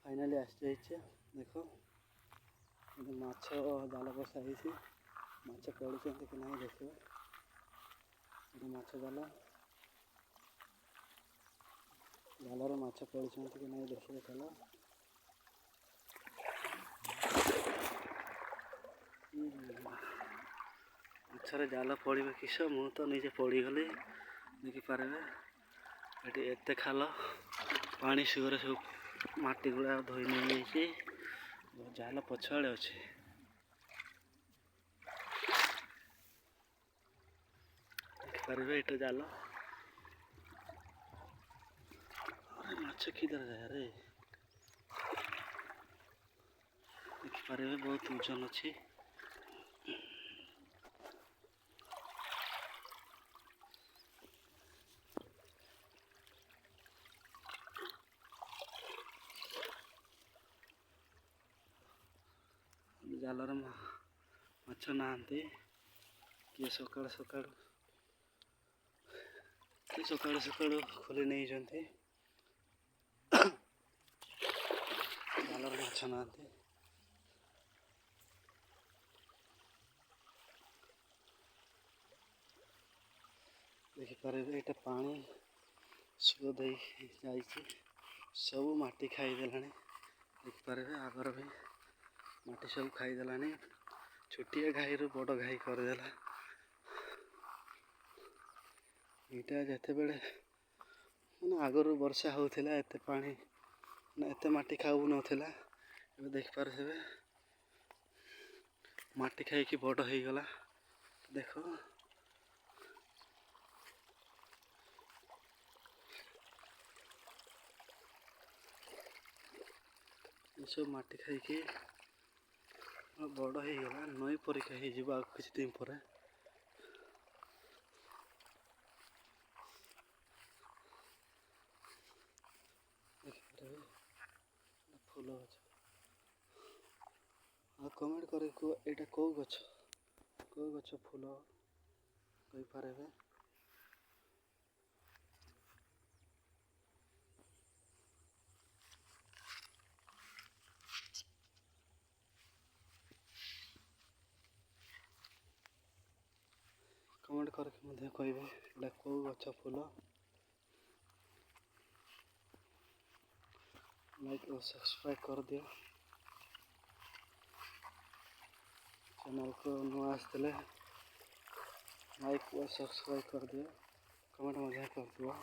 Finally आसी देख माछ जाल बसा माछ पड़ुं कि नहीं देखिए माछ जाल जाल माछ पड़ुं कि नहीं देखिए चल माछर जाल पड़ किस मु तो निजे पड़गली देखिपारे ये एत खाल पानी सुगर सब माटी गुड़ा धोई नहीं जाल पछाड़े अच्छे देखिपारे ये जाल माछ किधर जाए रे देखिपारे बहुत ओजन अच्छी जालर माछ ना किए सकाल सकाल खोली नहीं जालर माछ ना देखिपारे ये पानी सुध जा सब माटी खाईदेला देखिपारे आगर भी माटी सब खाईदेला छोटिया घाई रु बड़ घाई करदेला यहाँ जिते बड़े मैंने आगर वर्षा होता एत पानी एत माटी खाऊ नाला देखिपारे माटी खाई बड़ हो गला देख सब माटी खाई बड़ हो गला नई परीक्षा हो किसी दिन पर फूल गछ कमेंट करे यहाँ कौ गछ फूल कहींपारे कमेंट करके कहे यहाँ कौ गछ फूल लाइक और सब्सक्राइब कर दियो चैनल को नुआ आसते लाइक और सब्सक्राइब कर दियो कमेंट कर दियो।